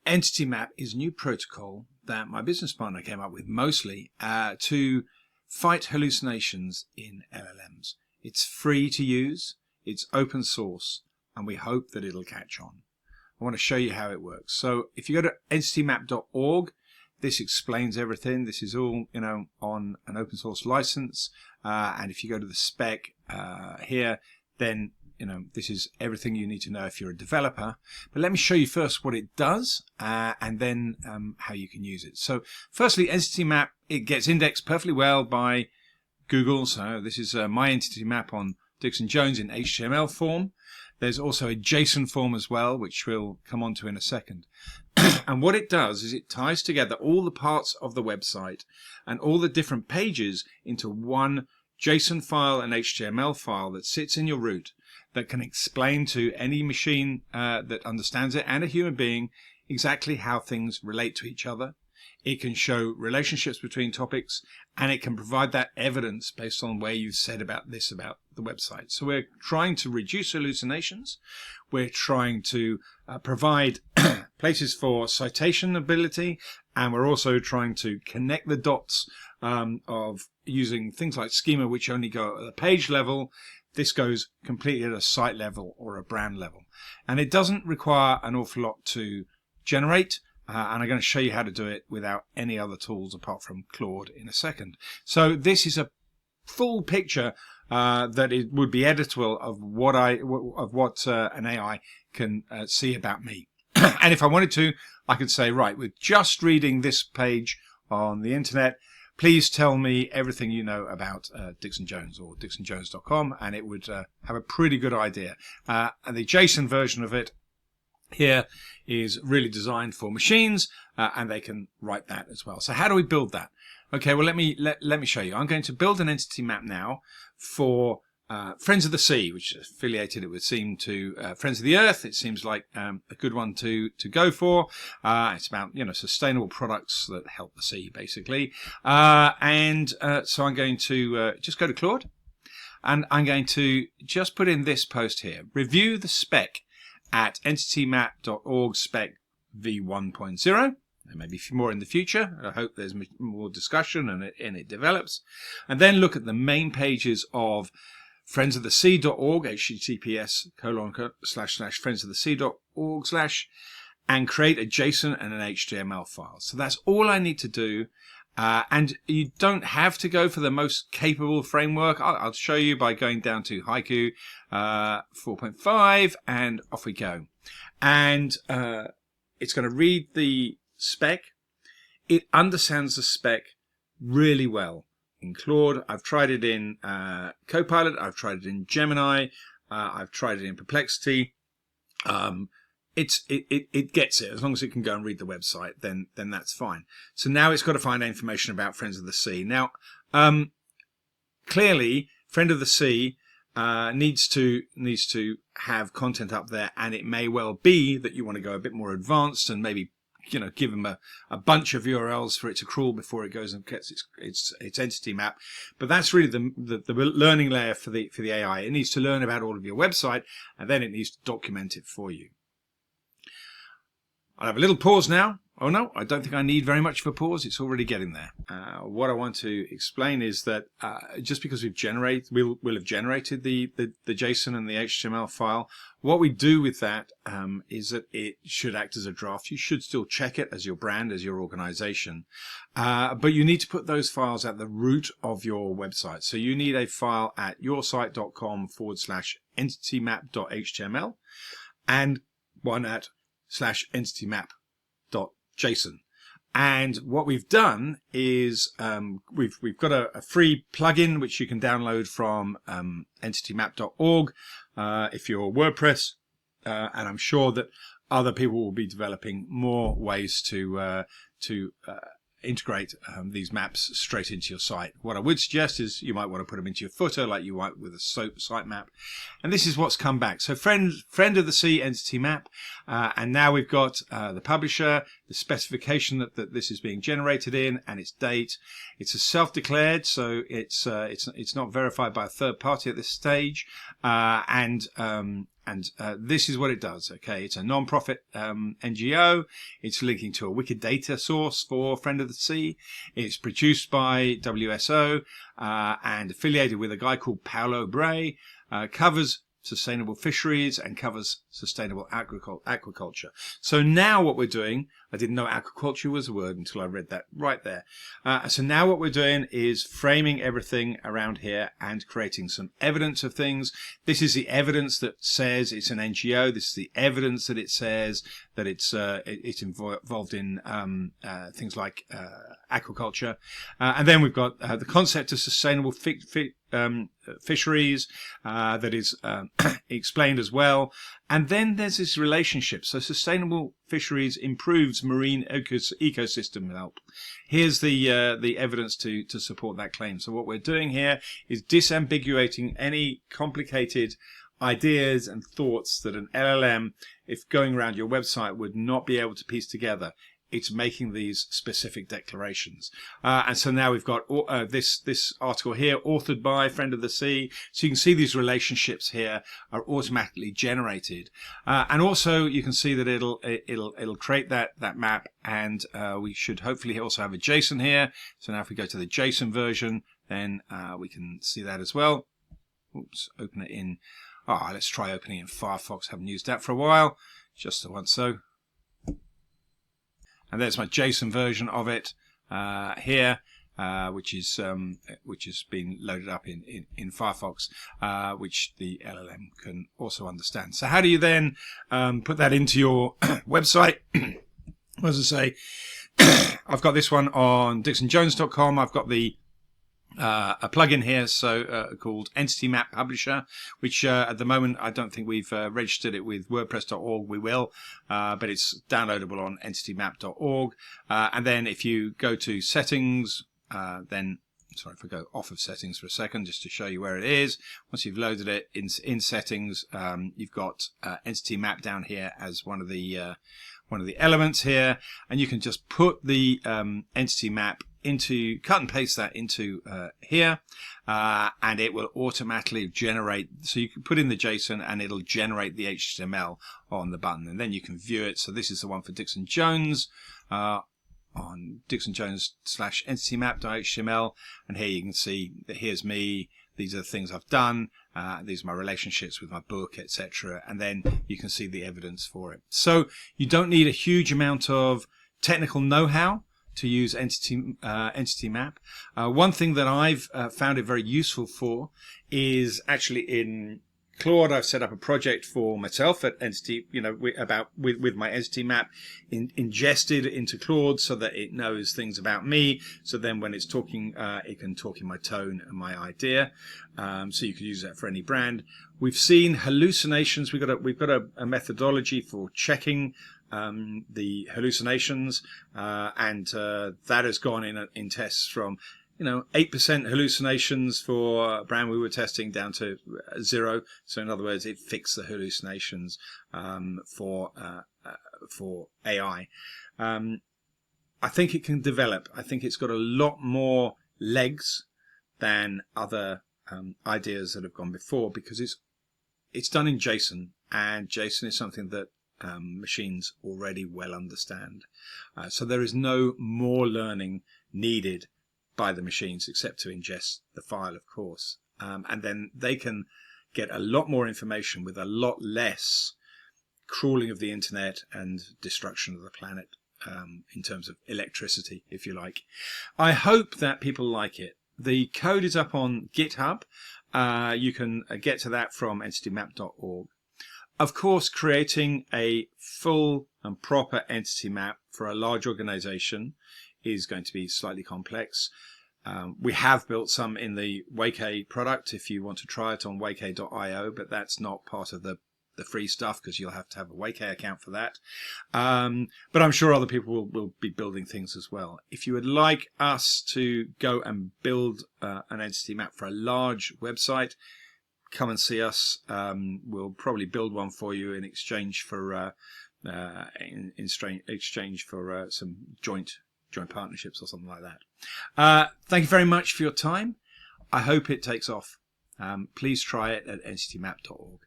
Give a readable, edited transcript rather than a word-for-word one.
EntityMap is a new protocol that my business partner came up with mostly to fight hallucinations in LLMs. It's free to use, it's open source, and we hope that it'll catch on. I want to show you how it works. So if you go to entitymap.org, this explains everything. This is all, on an open source license. And if you go to the spec here, then this is everything you need to know if you're a developer. But let me show you first what it does and then how you can use it. So firstly, EntityMap, it gets indexed perfectly well by Google. So this is my EntityMap on Dixon Jones in HTML form. There's also a JSON form as well, which we'll come on to in a second. And what it does is it ties together all the parts of the website and all the different pages into one JSON file and HTML file that sits in your root that can explain to any machine that understands it and a human being exactly how things relate to each other. It can show relationships between topics, and it can provide that evidence based on where you've said about this about the website. So we're trying to reduce hallucinations. We're trying to provide places for citation ability, and we're also trying to connect the dots of using things like schema, which only go at the page level. This goes completely at a site level or a brand level. And it doesn't require an awful lot to generate. And I'm going to show you how to do it without any other tools apart from Claude in a second. So this is a full picture that it would be editable of what an AI can see about me. And if I wanted to, I could say, right, with just reading this page on the internet, please tell me everything you know about Dixon Jones or dixonjones.com, and it would have a pretty good idea. And the JSON version of it here is really designed for machines, and they can write that as well. So how do we build that? Okay, well, let me show you. I'm going to build an entity map now for Friends of the Sea, which is affiliated, it would seem, to Friends of the Earth. It seems like a good one to go for. It's about sustainable products that help the sea, basically. So I'm going to just go to Claude, and I'm going to just put in this post here. Review the spec at entitymap.org spec v1.0. There may be more in the future. I hope there's more discussion and it develops. And then look at the main pages of friendsofthesea.org, https://friendsofthesea.org/ and create a JSON and an HTML file. So that's all I need to do. And you don't have to go for the most capable framework. I'll show you by going down to Haiku 4.5, and off we go. And it's going to read the spec. It understands the spec really well in Claude. I've tried it in Copilot. I've tried it in Gemini. I've tried it in Perplexity. It gets it. As long as it can go and read the website, then that's fine. So now it's got to find information about Friends of the Sea. Now, clearly, Friend of the Sea needs to have content up there, and it may well be that you want to go a bit more advanced and maybe give them a bunch of URLs for it to crawl before it goes and gets its entity map. But that's really the learning layer for the AI. It needs to learn about all of your website, and then it needs to document it for you. I'll have a little pause now. Oh no, I don't think I need very much of a pause. It's already getting there. What I want to explain is that just because we'll have generated the JSON and the HTML file, what we do with that is that it should act as a draft. You should still check it as your brand, as your organization, but you need to put those files at the root of your website. So you need a file at yoursite.com/entitymap.html and one at /entitymap.json. And what we've done is we've got a free plugin which you can download from entitymap.org if you're WordPress, and I'm sure that other people will be developing more ways to integrate these maps straight into your site. What I would suggest is you might want to put them into your footer like you might with a SOAP sitemap. And this is what's come back. So friend of the Sea entity map, and now we've got the publisher, the specification that this is being generated in, and its date. It's a self-declared, so it's not verified by a third party at this stage, and this is what it does. Okay, it's a non-profit NGO. It's linking to a Wikidata source for Friend of the Sea. It's produced by WSO and affiliated with a guy called Paulo Bray. Covers sustainable fisheries and covers sustainable aquaculture. So now what we're doing, I didn't know aquaculture was a word until I read that right there. So now what we're doing is framing everything around here and creating some evidence of things. This is the evidence that says it's an NGO. This is the evidence that it says that it's involved in things like aquaculture. And then we've got the concept of sustainable fisheries that is explained as well. And then there's this relationship. So sustainable fisheries improves marine ecosystem health. Here's the evidence to support that claim. So what we're doing here is disambiguating any complicated ideas and thoughts that an LLM, if going around your website, would not be able to piece together. It's making these specific declarations. And so now we've got this article here, authored by Friend of the Sea. So you can see these relationships here are automatically generated. And also you can see that it'll create that map. And we should hopefully also have a JSON here. So now if we go to the JSON version, then we can see that as well. Oops, open it in. Let's try opening in Firefox. Haven't used that for a while. Just the once so. And there's my JSON version of it here, which is being loaded up in Firefox, which the LLM can also understand. So how do you then put that into your website? As I say, I've got this one on dixonjones.com. I've got a plugin here, called EntityMap Publisher, which at the moment I don't think we've registered it with WordPress.org. We will, but it's downloadable on entitymap.org. And then if you go to settings, if I go off of settings for a second, just to show you where it is. Once you've loaded it in settings, you've got Entity Map down here as one of the elements here, and you can just put the entity map cut and paste that into here, and it will automatically generate. So you can put in the JSON and it'll generate the HTML on the button, and then you can view it. So this is the one for Dixon Jones on dixonjones/entitymap.html, and here you can see that here's me. These are the things I've done. These are my relationships with my book, etc. And then you can see the evidence for it. So you don't need a huge amount of technical know-how to use Entity Map. One thing that I've found it very useful for is actually in Claude. I've set up a project for myself at Entity, with my Entity Map ingested into Claude so that it knows things about me. So then when it's talking, it can talk in my tone and my idea. So you could use that for any brand. We've seen hallucinations. We've got a methodology for checking the hallucinations, and that has gone in tests from 8% hallucinations for a brand we were testing down to 0. So in other words, it fixed the hallucinations for AI. I think it can develop. I think it's got a lot more legs than other ideas that have gone before, because it's done in JSON, and JSON is something that machines already well understand. So there is no more learning needed by the machines except to ingest the file, of course. And then they can get a lot more information with a lot less crawling of the internet and destruction of the planet, in terms of electricity, if you like. I hope that people like it. The code is up on GitHub. You can get to that from entitymap.org. Of course, creating a full and proper entity map for a large organization is going to be slightly complex. We have built some in the Wake product if you want to try it on wake.io, but that's not part of the free stuff because you'll have to have a Wake account for that. But I'm sure other people will be building things as well. If you would like us to go and build an entity map for a large website, come and see us. We'll probably build one for you in exchange for some joint partnerships or something like that. Thank you very much for your time. I hope it takes off. Please try it at entitymap.org.